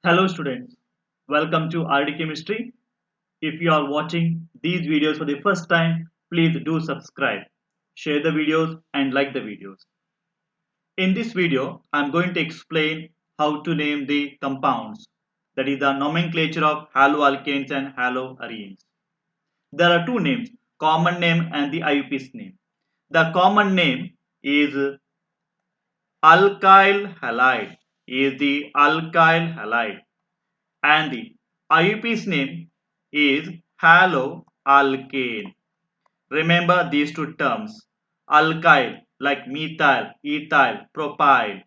Hello students, welcome to RD Chemistry. If you are watching these videos for the first time, please do subscribe, share the videos and like the videos. In this video, I am going to explain how to name the compounds, that is the nomenclature of haloalkanes and haloarenes. There are two names, common name and the IUPAC name. The common name is alkyl halide, and the IUPAC's name is haloalkane. Remember these two terms, alkyl like methyl, ethyl, propyl,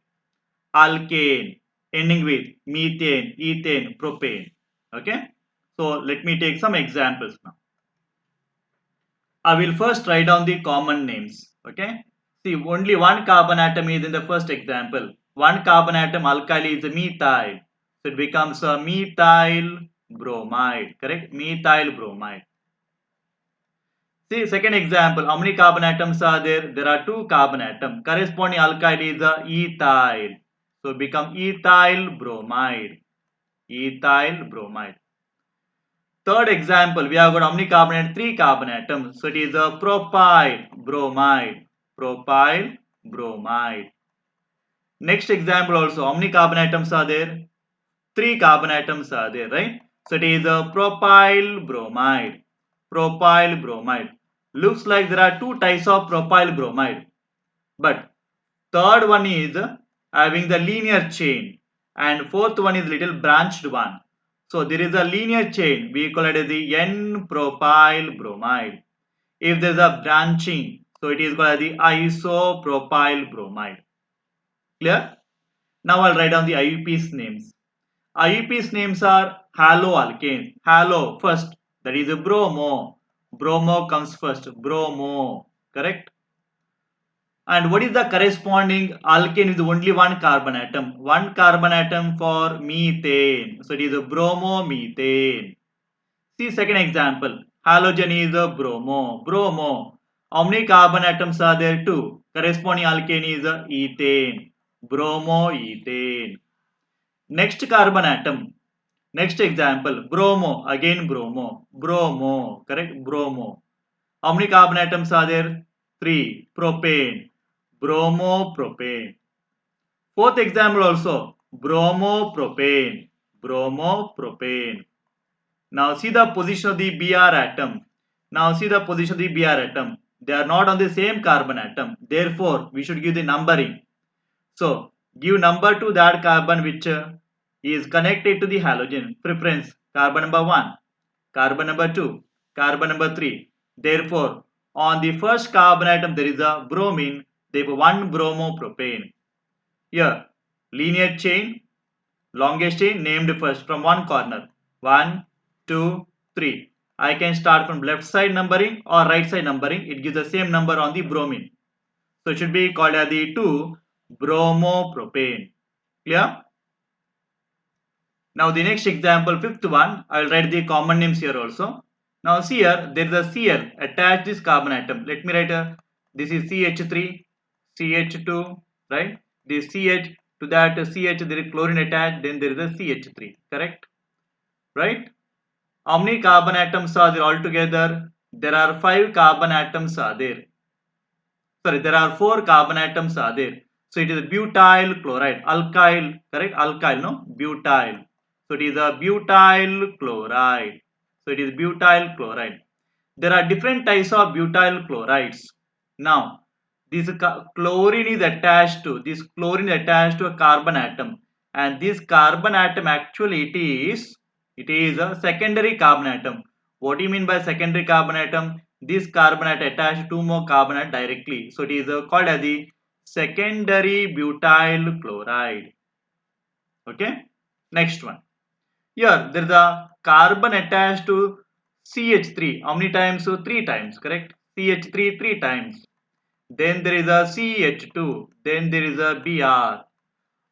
alkane ending with methane, ethane, propane. Okay, so let me take some examples now. I will first write down the common names. Okay, see, only one carbon atom is in the first example. One carbon atom alkyl is methyl, so it becomes a methyl bromide. Correct, methyl bromide. See, second example, how many carbon atoms are there? There are two carbon atoms. Corresponding alkyl is a ethyl, so become ethyl bromide. Ethyl bromide. Third example, we have got how many carbon atoms? Three carbon atoms. So it is a propyl bromide. Propyl bromide. Next example also, how many carbon atoms are there? Three carbon atoms are there, right? So it is a propyl bromide. Propyl bromide. Looks like there are two types of propyl bromide. But third one is having the linear chain and fourth one is little branched one. So there is a linear chain, we call it as the N-propyl bromide. If there is a branching, so it is called as the isopropyl bromide. Clear? Now I'll write down the IUPAC's names. IUPAC's names are haloalkanes. Halo first, that is a bromo. Bromo comes first. Bromo. Correct? And what is the corresponding alkane with only one carbon atom? One carbon atom for methane. So it is a bromomethane. See second example. Halogen is a bromo. Bromo. How many carbon atoms are there? Two. Corresponding alkane is a ethane. Bromoethane. Next carbon atom. Next example. Bromo. Again bromo. Bromo. Correct? Bromo. How many carbon atoms are there? Three. Propane. Bromopropane. Fourth example also. Bromopropane. Bromopropane. Now see the position of the Br atom. Now see the position of the Br atom. They are not on the same carbon atom. Therefore, we should give the numbering. So, give number to that carbon which is connected to the halogen. Preference. Carbon number 1. Carbon number 2. Carbon number 3. Therefore, on the first carbon atom there is a bromine. Therefore, 1 bromopropane. Here, linear chain, longest chain named first from one corner. 1, 2, 3. I can start from left side numbering or right side numbering. It gives the same number on the bromine. So it should be called as the 2 bromopropane. Clear? Now the next example, fifth one, I will write the common names here also. Now see here, there is a Cl attached this carbon atom. Let me write this is CH3, CH2, right? This CH, to that CH there is chlorine attached, then there is a CH3, correct? Right? How many carbon atoms are there altogether? There are 5 carbon atoms are there. Sorry, there are 4 carbon atoms are there. So it is butyl chloride, alkyl, correct? Alkyl, no? Butyl. So it is a butyl chloride. So it is butyl chloride. There are different types of butyl chlorides. Now, this chlorine is attached to a carbon atom, and this carbon atom actually it is a secondary carbon atom. What do you mean by secondary carbon atom? This carbon atom attached two more carbon atom directly, so it is called as the secondary butyl chloride. Okay, next one. Here there is a carbon attached to CH3. How many times? So 3 times, correct? CH3 3 times. Then there is a CH2. Then there is a Br.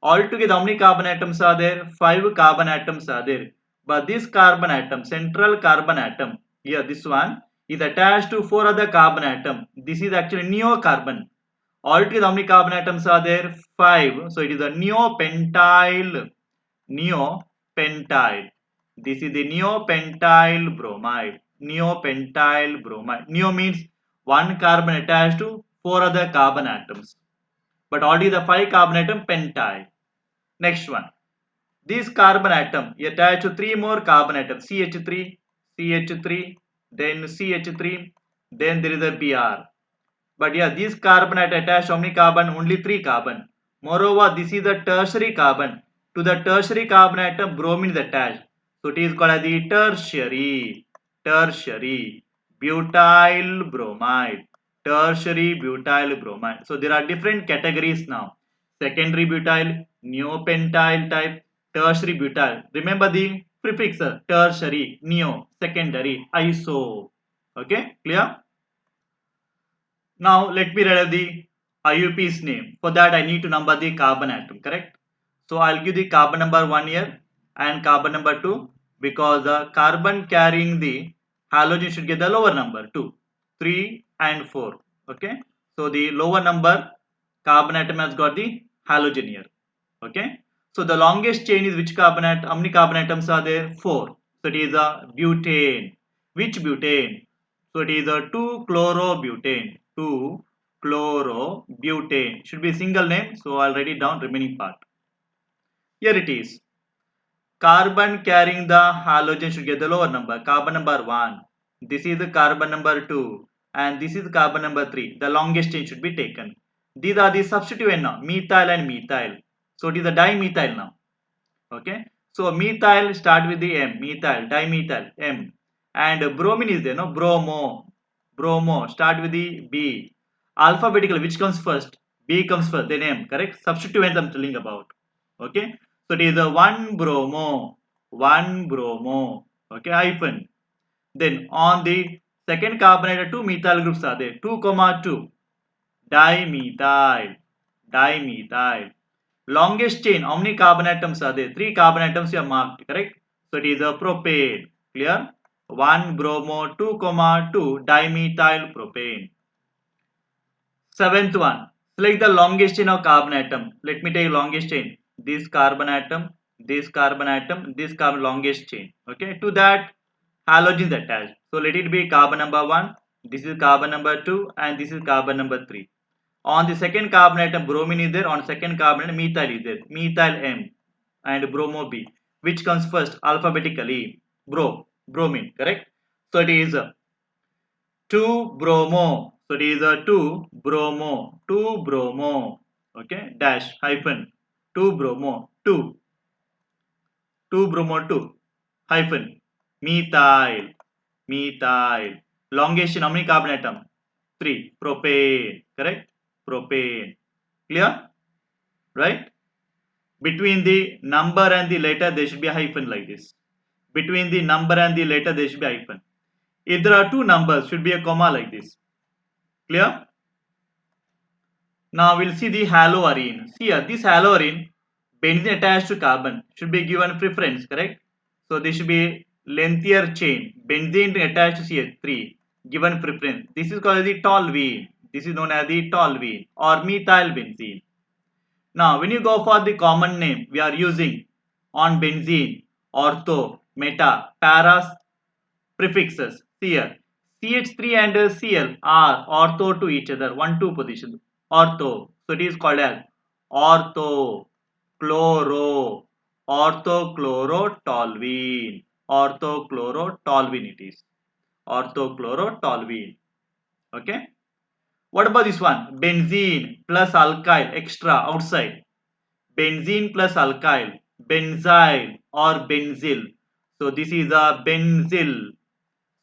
Altogether, how many carbon atoms are there? 5 carbon atoms are there. But this carbon atom, central carbon atom, here this one, is attached to 4 other carbon atom. This is actually neocarbon. Altogether, how many carbon atoms are there? 5. So it is a neopentyl pentyl. This is the neopentyl bromide. Neopentyl bromide. Neo means one carbon attached to four other carbon atoms. But already the 5 carbon atom pentyl. Next one. This carbon atom attached to 3 more carbon atoms. CH3, CH3, then CH3, then there is a Br. But yeah, this carbon attached how many carbon? Only 3 carbon. Moreover, this is the tertiary carbon. To the tertiary carbon atom, bromine is attached. So it is called as the tertiary butyl bromide. Tertiary butyl bromide. So there are different categories now. Secondary butyl, neopentyl type, tertiary butyl. Remember the prefix tertiary, neo, secondary, iso. Okay, clear? Now let me write the IUP's name. For that I need to number the carbon atom, correct? So I'll give the carbon number 1 here and carbon number 2 because the carbon carrying the halogen should get the lower number 2, 3 and 4. Okay. So the lower number carbon atom has got the halogen here. Okay. So the longest chain is which carbon atom? How many carbon atoms are there? 4. So it is a butane. Which butane? So it is a 2-chlorobutane. 2-chlorobutane. Should be a single name. So I'll write it down remaining part. Here it is. Carbon carrying the halogen should get the lower number. Carbon number 1. This is the carbon number 2. And this is carbon number 3. The longest chain should be taken. These are the substituent now. Methyl and methyl. So it is a dimethyl now. Okay. So methyl start with the M. Methyl, dimethyl, M. And bromine is there, no? Bromo start with the B. Alphabetical, which comes first? B comes first, then M, correct? Substituents I'm telling about. Okay. So it is a 1-bromo, okay, hyphen. Then on the second carbonate, 2 methyl groups are there, 2, 2, dimethyl. Longest chain, how many carbon atoms are there? 3 carbon atoms you have marked, correct? So it is a propane, clear? 1-bromo, 2, 2, dimethyl propane. Seventh one, select the longest chain of carbon atom. Let me take longest chain. This carbon atom, this carbon atom, this carbon longest chain. Okay, to that halogen is attached. So let it be carbon number 1, this is carbon number 2, and this is carbon number 3. On the second carbon atom, bromine is there. On second carbon atom, methyl is there. Methyl M and bromo B. Which comes first alphabetically? Bromine, correct? So it is 2-bromo. So it is a 2-bromo. Okay, dash, hyphen, 2-bromo, 2-bromo 2, hyphen, methyl. Longest chain, how many carbon atom? 3, propane, correct? Propane. Clear? Right? Between the number and the letter, there should be a hyphen like this. Between the number and the letter, there should be a hyphen. If there are two numbers, should be a comma like this. Clear? Now we'll see the haloarine. See here, this haloarine, benzene attached to carbon, should be given preference, correct? So this should be lengthier chain. Benzene attached to CH3, given preference. This is called the toluene. This is known as the toluene or methyl benzene. Now when you go for the common name, we are using on benzene, ortho, meta, paras, prefixes. See here, CH3 and Cl are ortho to each other, 1-2 position. Ortho. So it is called as ortho chloro, orthochlorotoluene. Orthochlorotoluene it is. Orthochlorotoluene. Okay. What about this one? Benzene plus alkyl extra outside. Benzene plus alkyl, benzyl or benzyl. So this is a benzyl.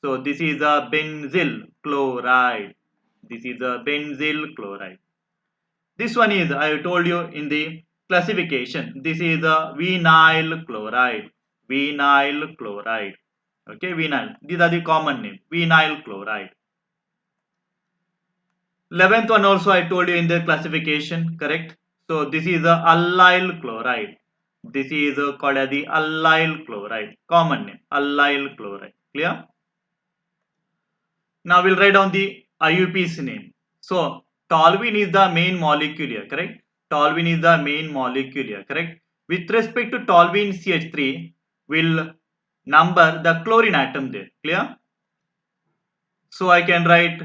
So this is a benzyl chloride. This is a benzyl chloride. This one is, I told you in the classification, this is a vinyl chloride. Vinyl chloride. Okay, vinyl. These are the common name. Vinyl chloride. 11th one also I told you in the classification, correct? So this is a allyl chloride. This is called as the allyl chloride. Common name, allyl chloride. Clear? Now we'll write down the IUP's name. So toluene is the main molecule here, correct? Toluene is the main molecule here, correct? With respect to toluene CH3, will number the chlorine atom there. Clear? So I can write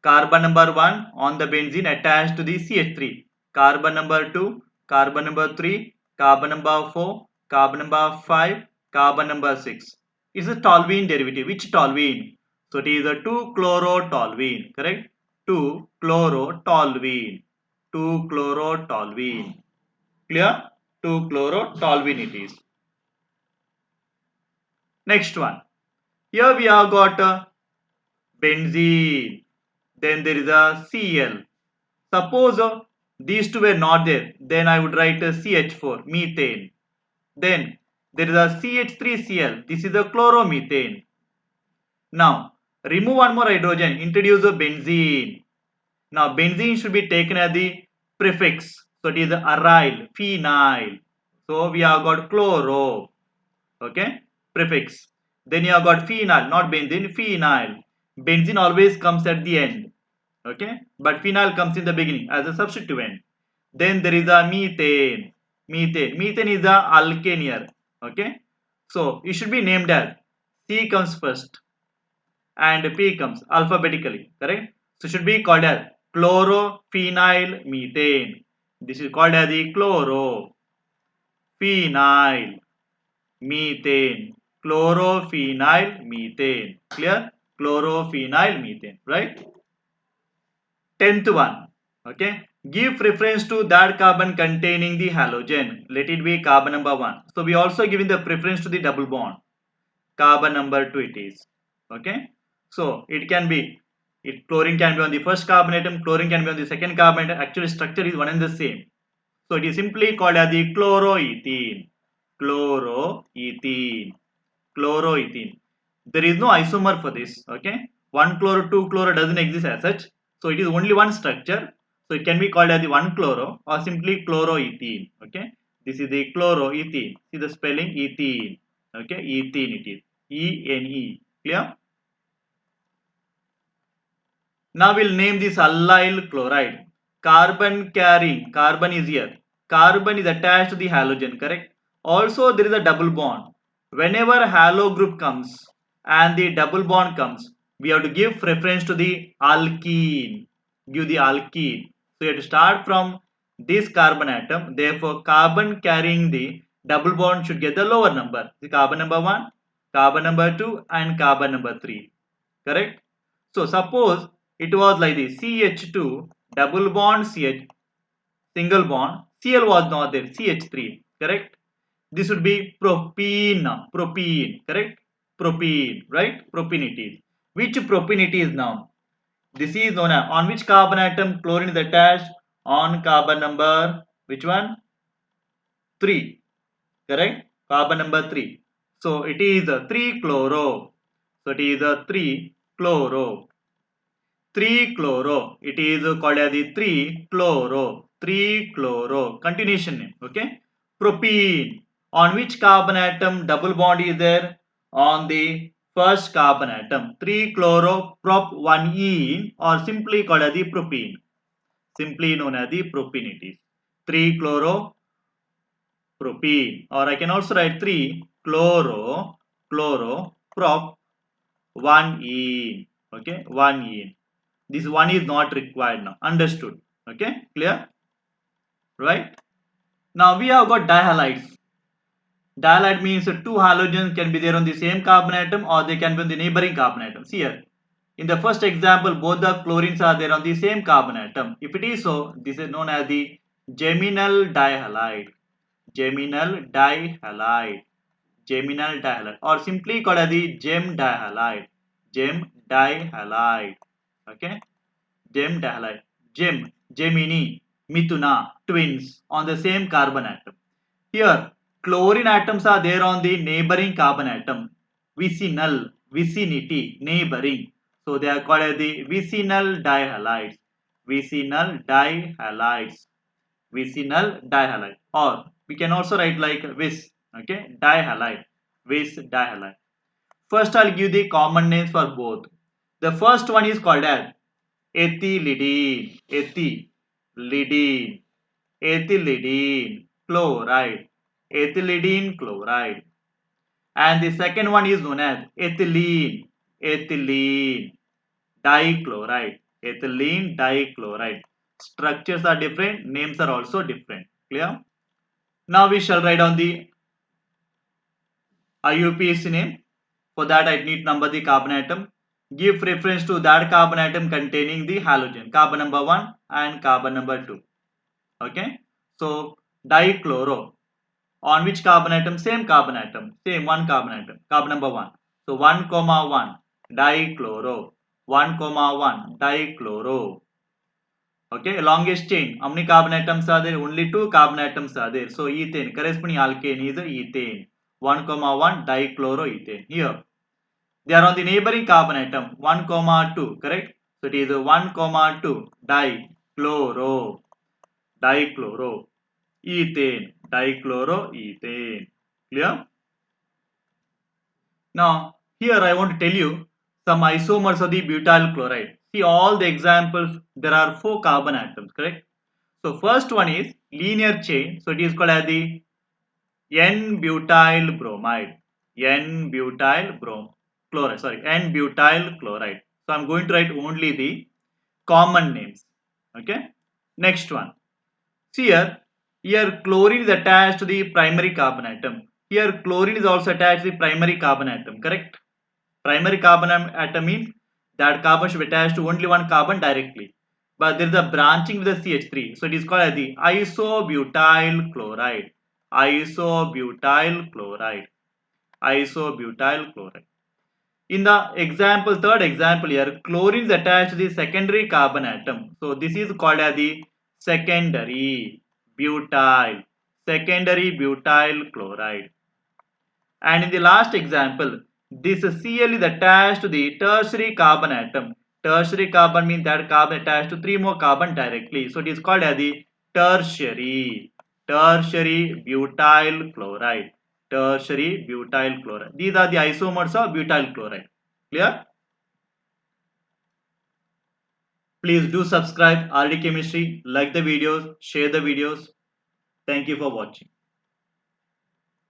carbon number 1 on the benzene attached to the CH3. Carbon number 2, carbon number 3, carbon number 4, carbon number 5, carbon number 6. It's a toluene derivative. Which toluene? So it is a 2-chlorotoluene. Correct? 2-chlorotoluene. 2-chlorotoluene. Clear? 2-chlorotoluene it is. Next one. Here we have got benzene. Then there is a Cl. Suppose these two were not there, then I would write a CH4, methane. Then there is a CH3Cl. This is a chloromethane. Now remove one more hydrogen, introduce a benzene. Now benzene should be taken as the prefix. So it is aryl, phenyl. So we have got chloro. Okay, prefix. Then you have got phenyl, not benzene, phenyl. Benzene always comes at the end. Okay, but phenyl comes in the beginning as a substituent. Then there is a methane. Methane is a alkane here. Okay, so it should be named as C comes first and P comes alphabetically. Correct. So should be called as chlorophenyl methane. This is called as the chlorophenyl methane. Chlorophenyl methane. Clear? Chlorophenyl methane. Right? 10th one. Okay. Give preference to that carbon containing the halogen. Let it be carbon number 1. So we also giving the preference to the double bond. Carbon number 2 it is. Okay. So it can be, if chlorine can be on the first carbon atom, chlorine can be on the second carbon atom. Actually structure is one and the same. So it is simply called as the chloroethene. Chloroethene. Chloroethene. There is no isomer for this. Okay. 1-chloro, 2-chloro doesn't exist as such. So it is only one structure. So it can be called as the 1-chloro or simply chloroethene. Okay. This is the chloroethene. See the spelling ethene. Okay. Ethene it is. E-N-E. Clear? Now we'll name this allyl chloride. Carbon carrying. Carbon is here. Carbon is attached to the halogen. Correct? Also there is a double bond. Whenever halo group comes and the double bond comes, we have to give preference to the alkene. Give the alkene. So you have to start from this carbon atom. Therefore, carbon carrying the double bond should get the lower number. The carbon number 1, carbon number 2 and carbon number 3. Correct? So suppose it was like this, CH2 double bond CH single bond, Cl was not there, CH3. Correct? This would be propene now. Propene. Correct? Propene. Right? Propene it is. Which propene it is now? This is known as, on which carbon atom chlorine is attached? On carbon number, which one? 3. Correct? Carbon number 3. So it is a 3-chloro. So it is a 3-chloro. 3-chloro. It is called as the 3-chloro. 3-chloro. Continuation name. Okay. Propene. On which carbon atom double bond is there? On the first carbon atom. 3-chloro-prop-1-ene or simply called as the propene. Simply known as the propene it is. 3-chloro propene, or I can also write 3-chloro-prop-1-ene. Okay, 1-ene. This one is not required now. Understood? Okay, clear? Right? Now we have got dihalides. Dihalide means two halogens can be there on the same carbon atom or they can be on the neighboring carbon atoms. Here, in the first example, both the chlorines are there on the same carbon atom. If it is so, this is known as the geminal dihalide. Geminal dihalide. Geminal dihalide, or simply called as the gem dihalide. Gem dihalide. Okay, gem dihalide. Gem, Gemini, Mithuna, twins on the same carbon atom. Here, chlorine atoms are there on the neighboring carbon atom. Vicinal, vicinity, neighboring. So they are called as the vicinal dihalides. Vicinal dihalides. Vicinal dihalide. Or we can also write like vis. Okay, dihalide. Vis dihalide. First, I'll give the common names for both. The first one is called as ethylidene. Ethylidene. Ethylidene chloride. Ethylidene chloride. And the second one is known as ethylene. Ethylene dichloride. Ethylene dichloride. Structures are different, names are also different. Clear? Now we shall write down the IUPAC name. For that I need number the carbon atom. Give preference to that carbon atom containing the halogen. Carbon number 1 and carbon number 2. Okay. So dichloro. On which carbon atom? Same carbon atom. Same one carbon atom. Carbon number 1. So 1 comma 1 dichloro. 1 comma 1 dichloro. Okay, longest chain. How many carbon atoms are there? Only 2 carbon atoms are there. So ethane, corresponding alkane is ethane. 1 comma 1 dichloroethane. Here, they are on the neighboring carbon atom. 1 comma 2, correct? So it is 1 comma 2 dichloro. Dichloro. Ethane. Dichloroethane. Clear? Now, here I want to tell you some isomers of the butyl chloride. See all the examples, there are 4 carbon atoms, correct? So first one is linear chain. So it is called as the N-butyl bromide. N-butyl chloride. Sorry, N-butyl chloride. So I'm going to write only the common names. Okay. Next one. See here chlorine is attached to the primary carbon atom. Here chlorine is also attached to the primary carbon atom. Correct. Primary carbon atom means that carbon should be attached to only one carbon directly. But there is a branching with the CH3. So it is called as the isobutyl chloride. Isobutyl chloride. Isobutyl chloride. In the example, third example here, chlorine is attached to the secondary carbon atom. So this is called as the secondary butyl. Secondary butyl chloride. And in the last example, this Cl is attached to the tertiary carbon atom. Tertiary carbon means that carbon attached to 3 more carbon directly. So it is called as the tertiary butyl chloride. Tertiary butyl chloride. These are the isomers of butyl chloride. Clear? Please do subscribe RD Chemistry, like the videos, share the videos. Thank you for watching.